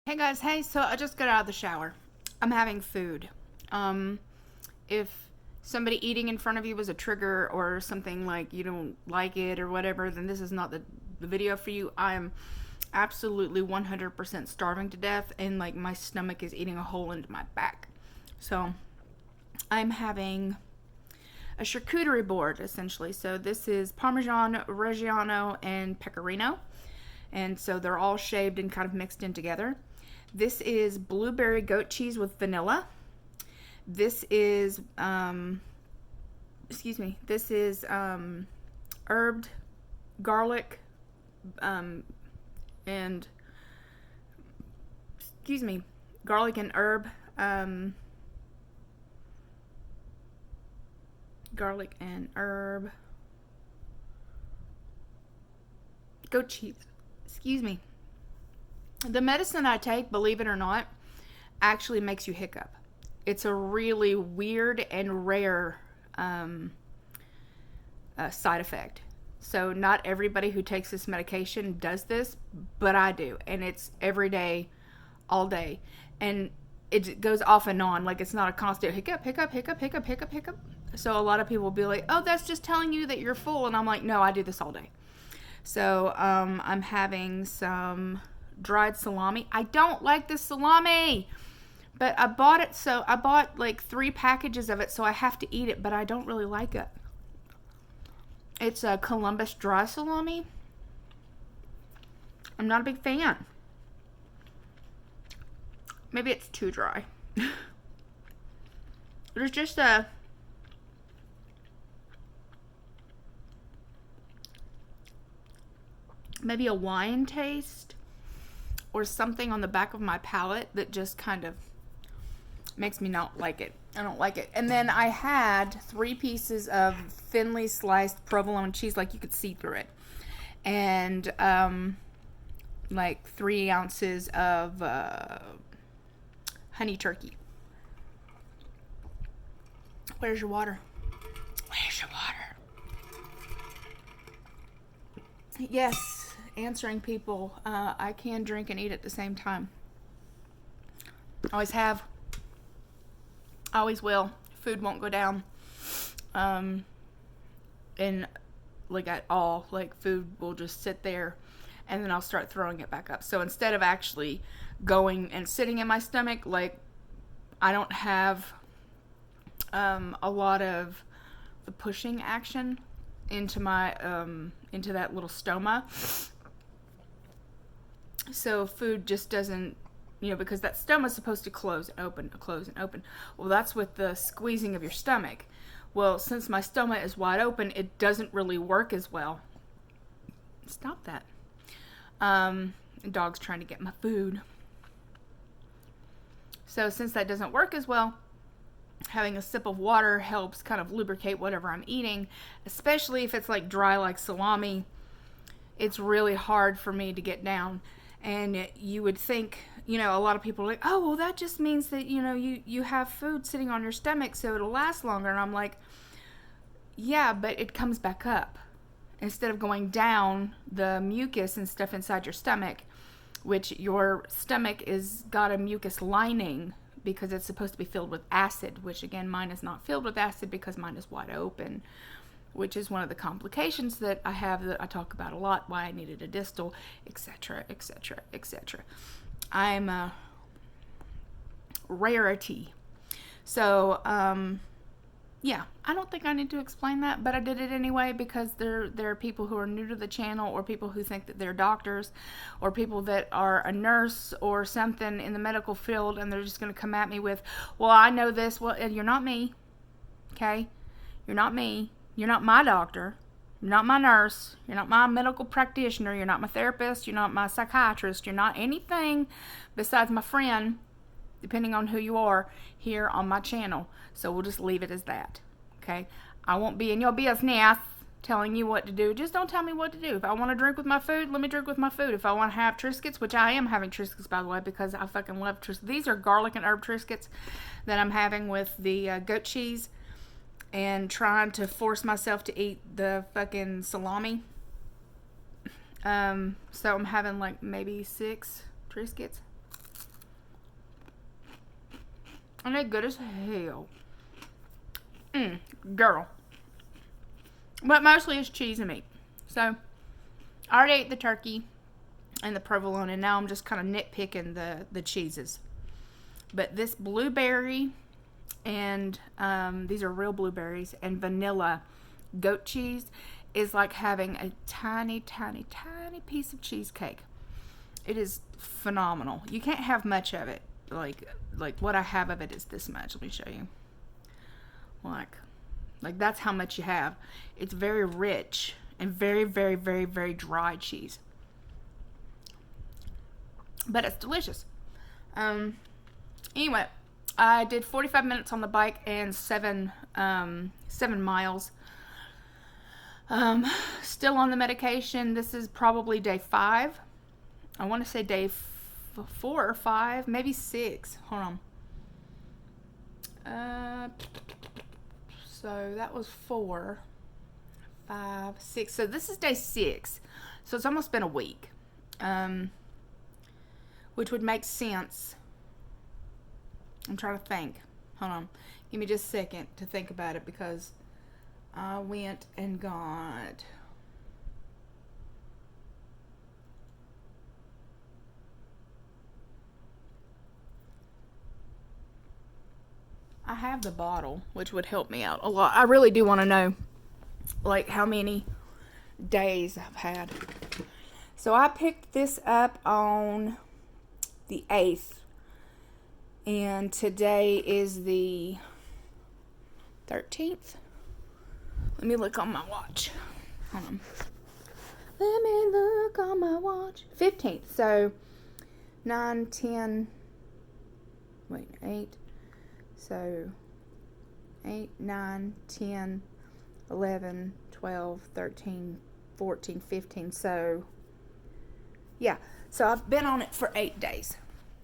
Hey guys, hey, so I just got out of the shower. I'm having food. If somebody eating in front of you was a trigger or something like you don't like it or whatever, then this is not the video for you. I am absolutely 100% starving to death and like my stomach is eating a hole into my back. So I'm having a charcuterie board essentially. So this is Parmesan, Reggiano, and Pecorino. And so they're all shaved and kind of mixed in together. This is blueberry goat cheese with vanilla. This is, this is herbed garlic and, garlic and herb, garlic and herb, goat cheese. The medicine I take, believe it or not, actually makes you hiccup. It's a really weird and rare side effect. So not everybody who takes this medication does this, but I do, and it's every day, all day, and it goes off and on. Like it's not a constant hiccup, hiccup, hiccup, hiccup, hiccup, hiccup. So a lot of people will be like, "Oh, that's just telling you that you're full," and I'm like, "No, I do this all day." So I'm having some dried salami. I don't like this salami, but I bought it. So I bought like 3 packages of it, so I have to eat it, but I don't really like it. It's a Columbus dry salami. I'm not a big fan. Maybe it's too dry. There's just maybe a wine taste or something on the back of my palate that just kind of makes me not like it. I don't like it. And then I had 3 pieces of thinly sliced provolone cheese, like you could see through it, and like 3 ounces of honey turkey. Where's your water? Where's your water? Yes, answering people. I can drink and eat at the same time. Always have. Always will. Food won't go down. And like at all. Like food will just sit there and then I'll start throwing it back up. So instead of actually going and sitting in my stomach, like I don't have a lot of the pushing action into my into that little stoma. So food just doesn't, because that stoma is supposed to close and open, close and open. Well, that's with the squeezing of your stomach. Well, since my stoma is wide open, it doesn't really work as well. Stop that. Dog's trying to get my food. So since that doesn't work as well, having a sip of water helps kind of lubricate whatever I'm eating, especially if it's like dry like salami. It's really hard for me to get down. And you would think, a lot of people are like, oh, well, that just means that, you have food sitting on your stomach so it'll last longer. And I'm like, yeah, but it comes back up. Instead of going down, the mucus and stuff inside your stomach, which your stomach is got a mucus lining because it's supposed to be filled with acid, which again, mine is not filled with acid because mine is wide open, which is one of the complications that I have that I talk about a lot, why I needed a distal, etc., etc., etc. I'm a rarity. So, yeah, I don't think I need to explain that, but I did it anyway because there are people who are new to the channel or people who think that they're doctors or people that are a nurse or something in the medical field and they're just going to come at me with, well, I know this. Well, you're not me, okay? You're not me. You're not my doctor. You're not my nurse. You're not my medical practitioner. You're not my therapist. You're not my psychiatrist. You're not anything besides my friend, depending on who you are, here on my channel. So we'll just leave it as that, okay? I won't be in your business telling you what to do. Just don't tell me what to do. If I want to drink with my food, let me drink with my food. If I want to have Triscuits, which I am having Triscuits, by the way, because I fucking love Triscuits. These are garlic and herb Triscuits that I'm having with the goat cheese and trying to force myself to eat the fucking salami. So I'm having like maybe 6 Triscuits. And they're good as hell. Girl. But mostly it's cheese and meat. So, I already ate the turkey and the provolone, and now I'm just kind of nitpicking the cheeses. But this blueberry and these are real blueberries and vanilla goat cheese is like having a tiny, tiny, tiny piece of cheesecake. It is phenomenal. You can't have much of it. Like what I have of it is this much. Let me show you. Like that's how much you have. It's very rich and very, very, very, very dry cheese. But it's delicious. Anyway, I did 45 minutes on the bike and 7 miles. Still on the medication. This is probably day 5. I want to say day 4 or 5, maybe 6. Hold on. So that was 4, 5, 6. So this is day 6. So it's almost been a week. Which would make sense. I'm trying to think. Hold on. Give me just a second to think about it because I went and got... I have the bottle, which would help me out a lot. I really do want to know, like, how many days I've had. So I picked this up on the 8th. And today is the 13th. Let me look on my watch. Hold on. Let me look on my watch. 15th. So 9, 10. Wait, 8. So 8, 9, 10, 11, 12, 13, 14, 15. So yeah. So I've been on it for 8 days.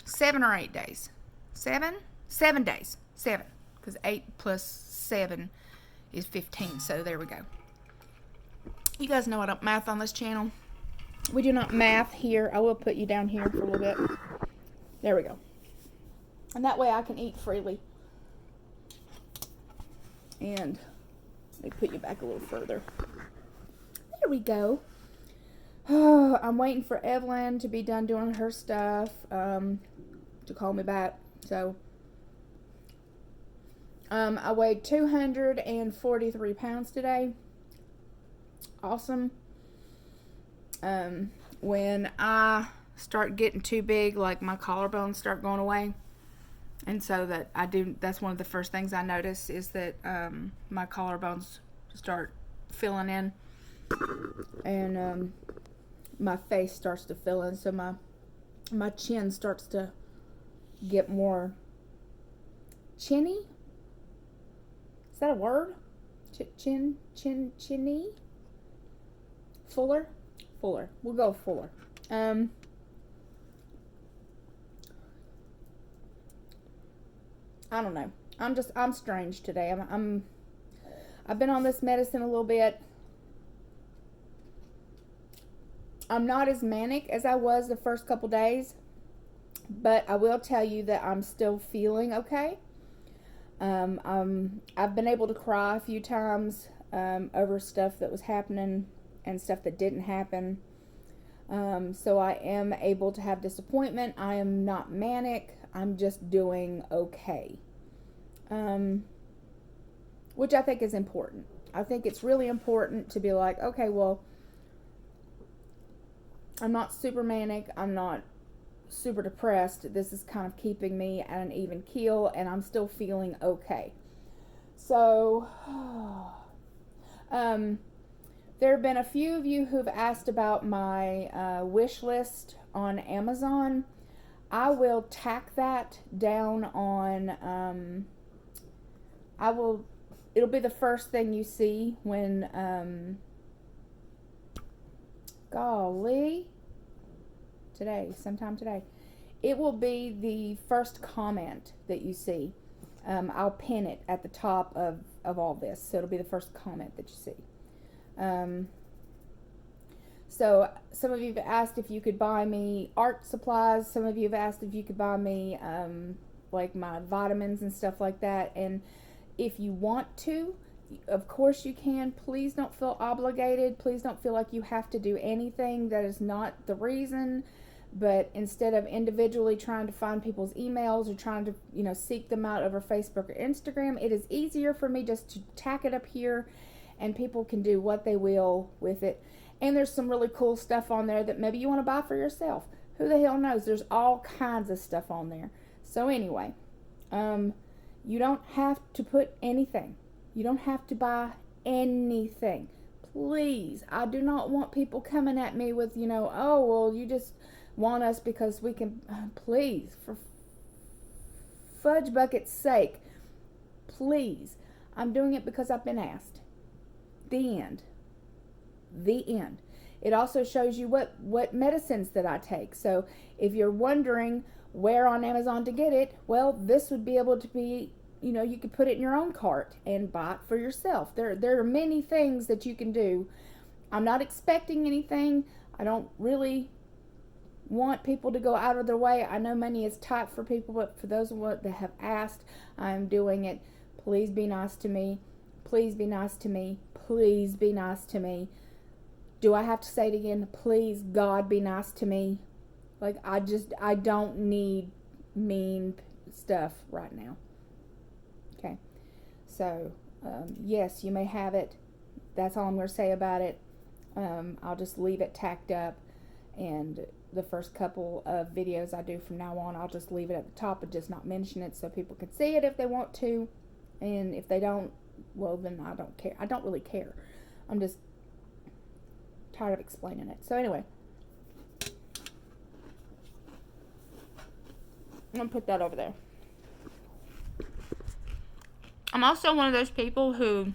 7 or 8 days. 7? 7 days. 7. Because 8 plus 7 is 15. So there we go. You guys know I don't math on this channel. We do not math here. I will put you down here for a little bit. There we go. And that way I can eat freely. And let me put you back a little further. There we go. Oh, I'm waiting for Evelyn to be done doing her stuff to call me back. So, I weighed 243 pounds today. Awesome. When I start getting too big, like my collarbones start going away. And so that's one of the first things I notice is that my collarbones start filling in. And my face starts to fill in. So my chin starts to get more chinny. Is that a word? Chinny? Fuller? Fuller. We'll go fuller. I don't know. I'm strange today. I've been on this medicine a little bit. I'm not as manic as I was the first couple days, but I will tell you that I'm still feeling okay. I've been able to cry a few times over stuff that was happening and stuff that didn't happen. So I am able to have disappointment. I am not manic. I'm just doing okay. Which I think is important. I think it's really important to be like, okay, well, I'm not super manic. I'm not super depressed. This is kind of keeping me at an even keel, and I'm still feeling okay. So, there have been a few of you who've asked about my wish list on Amazon. I will tack that down on, it'll be the first thing you see when, sometime today. It will be the first comment that you see. I'll pin it at the top of all this. So it'll be the first comment that you see. So some of you have asked if you could buy me art supplies. Some of you have asked if you could buy me like my vitamins and stuff like that. And if you want to, of course you can. Please don't feel obligated. Please don't feel like you have to do anything. That is not the reason. But instead of individually trying to find people's emails or trying to, seek them out over Facebook or Instagram, it is easier for me just to tack it up here, and people can do what they will with it. And there's some really cool stuff on there that maybe you want to buy for yourself. Who the hell knows? There's all kinds of stuff on there. So anyway, you don't have to put anything. You don't have to buy anything. Please, I do not want people coming at me with, oh, well, you just want us because we can. Please, for fudge bucket's sake, please. I'm doing it because I've been asked. The end. The end. It also shows you what medicines that I take. So if you're wondering where on Amazon to get it, well, this would be able to be, you could put it in your own cart and buy it for yourself. There are many things that you can do. I'm not expecting anything. I don't really want people to go out of their way. I know money is tight for people, but for those that have asked, I'm doing it. Please be nice to me. Please be nice to me. Please be nice to me. Do I have to say it again? Please, God, be nice to me. Like, I don't need mean stuff right now. Okay. So, yes, you may have it. That's all I'm going to say about it. I'll just leave it tacked up, and the first couple of videos I do from now on, I'll just leave it at the top and just not mention it so people can see it if they want to. And if they don't, well, then I don't care. I don't really care. I'm just tired of explaining it. So anyway, I'm going to put that over there. I'm also one of those people who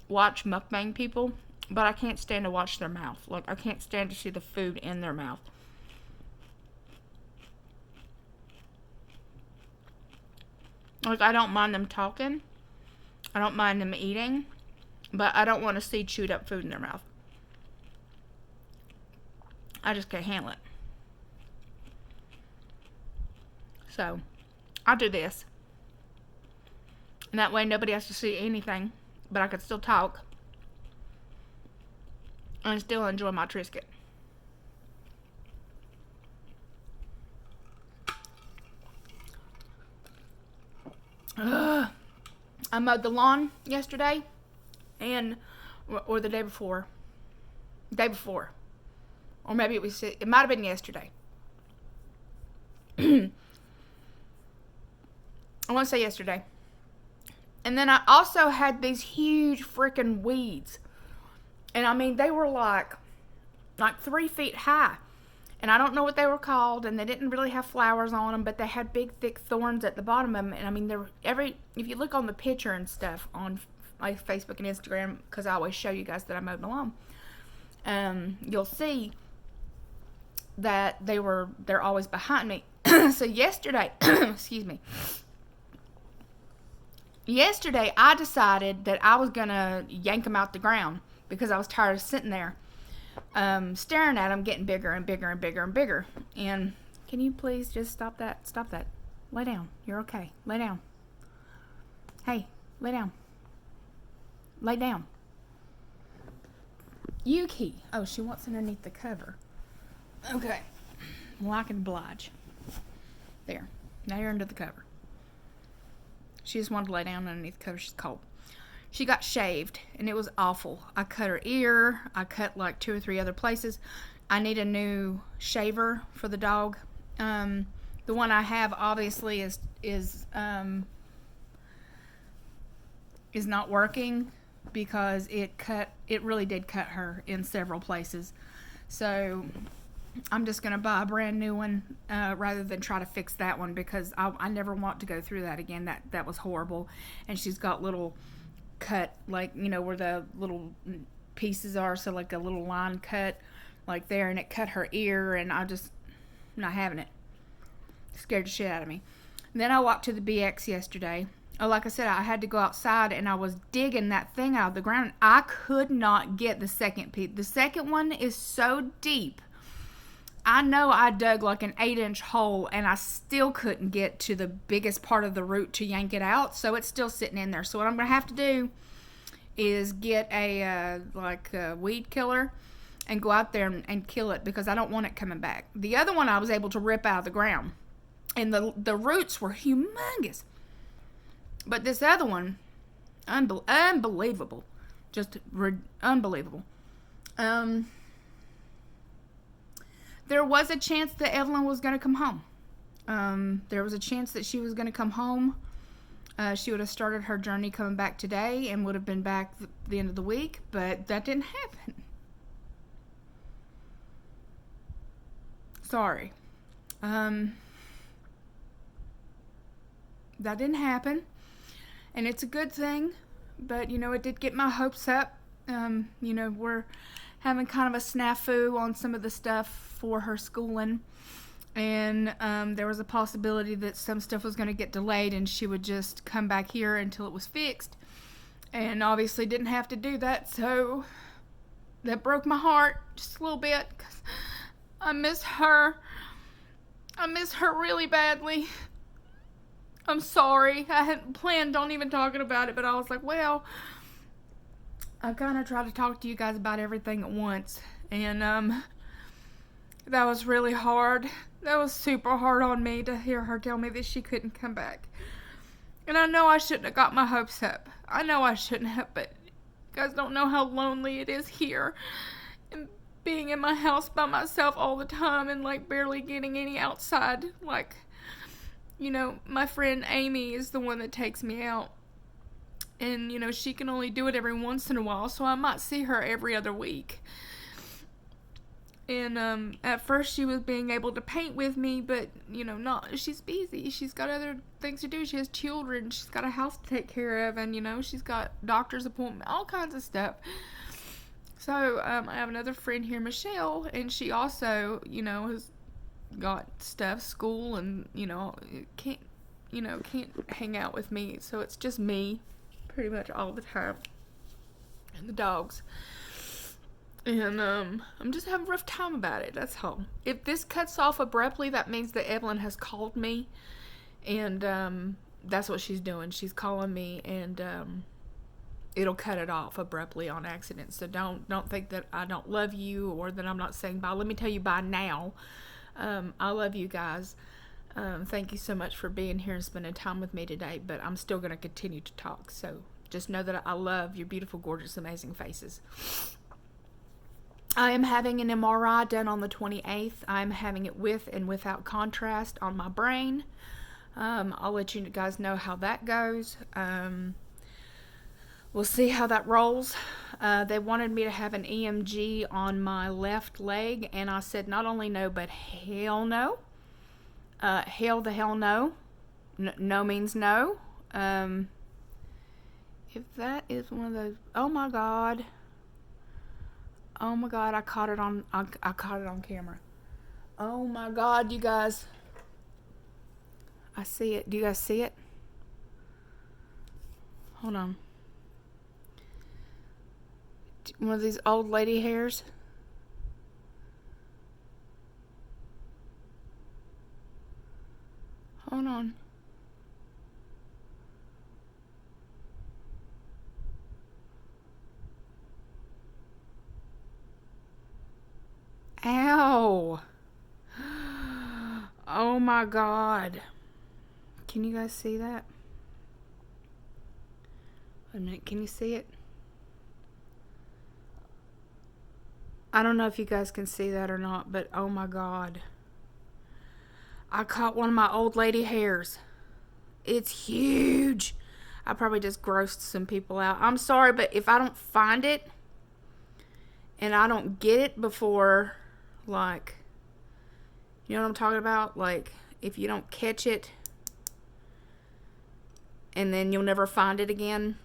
watch mukbang people, but I can't stand to watch their mouth. Like, I can't stand to see the food in their mouth. Like, I don't mind them talking. I don't mind them eating. But I don't want to see chewed up food in their mouth. I just can't handle it. So, I'll do this. And that way nobody has to see anything. But I could still talk. And still enjoy my Triscuit. I mowed the lawn yesterday. Or the day before. Day before. Or maybe it might have been yesterday. I want to say yesterday. And then I also had these huge freaking weeds. And I mean, they were like 3 feet high. And I don't know what they were called. And they didn't really have flowers on them. But they had big, thick thorns at the bottom of them. And I mean, if you look on the picture and stuff on my Facebook and Instagram, because I always show you guys that I mowed the lawn, you'll see that they're always behind me. So yesterday, excuse me. Yesterday, I decided that I was going to yank them out the ground because I was tired of sitting there staring at them getting bigger and bigger and bigger and bigger. And can you please just stop that? Stop that. Lay down. You're okay. Lay down. Hey, lay down. Lay down. Yuki. Oh, she wants underneath the cover. Okay. Well, I can oblige. There. Now you're under the cover. She just wanted to lay down underneath the cover. She's cold. She got shaved, and it was awful. I cut her ear. I cut like 2 or 3 other places. I need a new shaver for the dog. The one I have obviously is not working because it really did cut her in several places. So I'm just going to buy a brand new one rather than try to fix that one because I never want to go through that again. That was horrible. And she's got little cut, like, where the little pieces are, so like a little line cut like there, and it cut her ear, and I'm not having it. It scared the shit out of me. And then I walked to the BX yesterday. Oh, like I said, I had to go outside, and I was digging that thing out of the ground. I could not get the second piece. The second one is so deep. I know I dug like an 8-inch hole and I still couldn't get to the biggest part of the root to yank it out. So it's still sitting in there. So what I'm going to have to do is get a weed killer and go out there and kill it, because I don't want it coming back. The other one I was able to rip out of the ground, and the roots were humongous. But this other one, unbelievable. Just unbelievable. There was a chance that Evelyn was going to come home. There was a chance that she was going to come home. She would have started her journey coming back today and would have been back the end of the week, but that didn't happen. Sorry. That didn't happen. And it's a good thing, but, it did get my hopes up. We're having kind of a snafu on some of the stuff for her schooling. And there was a possibility that some stuff was going to get delayed and she would just come back here until it was fixed. And obviously didn't have to do that, so that broke my heart just a little bit, because I miss her. I miss her really badly. I'm sorry. I hadn't planned on even talking about it, but I was like, well, I kind of try to talk to you guys about everything at once. And that was really hard. That was super hard on me to hear her tell me that she couldn't come back. And I know I shouldn't have got my hopes up. I know I shouldn't have, but you guys don't know how lonely it is here. And being in my house by myself all the time and barely getting any outside. My friend Amy is the one that takes me out. And, she can only do it every once in a while, so I might see her every other week. And at first she was being able to paint with me, but, she's busy. She's got other things to do. She has children. She's got a house to take care of, and, she's got doctor's appointment, all kinds of stuff. So, I have another friend here, Michelle, and she also, has got stuff, school, and, can't hang out with me. So it's just me pretty much all the time. And the dogs. And I'm just having a rough time about it. That's all. If this cuts off abruptly, that means that Evelyn has called me. And that's what she's doing. She's calling me, and it'll cut it off abruptly on accident. So don't think that I don't love you or that I'm not saying bye. Let me tell you bye now. I love you guys. Thank you so much for being here and spending time with me today. But I'm still going to continue to talk. So just know that I love your beautiful, gorgeous, amazing faces. I am having an MRI done on the 28th. I'm having it with and without contrast on my brain. I'll let you guys know how that goes. We'll see how that rolls. They wanted me to have an EMG on my left leg, and I said not only no, but hell no. Hell the hell no. No means no. If that is one of those, oh my God, I caught it on camera. Oh my God, you guys, I see it. Do you guys see it? Hold on. One of these old lady hairs. Hold on. Ow. Oh my God. Can you guys see that? Wait a minute. Can you see it? I don't know if you guys can see that or not, but oh my God. I caught one of my old lady hairs. It's huge. I probably just grossed some people out. I'm sorry, but if I don't find it and I don't get it before, you know what I'm talking about? If you don't catch it and then you'll never find it again.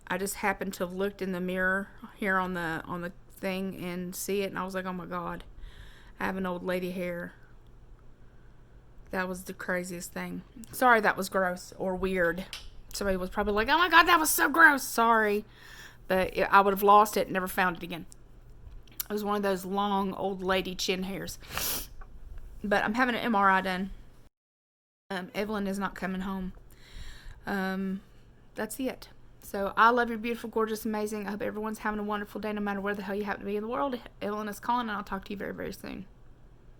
I just happened to have looked in the mirror here on the thing and see it, and I was like, oh my God, I have an old lady hair. That was the craziest thing. Sorry that was gross or weird. Somebody was probably like, oh my God, that was so gross. Sorry. But I would have lost it and never found it again. It was one of those long old lady chin hairs. But I'm having an MRI done. Evelyn is not coming home. That's it. So I love you, beautiful, gorgeous, amazing. I hope everyone's having a wonderful day no matter where the hell you happen to be in the world. Evelyn is calling, and I'll talk to you very, very soon.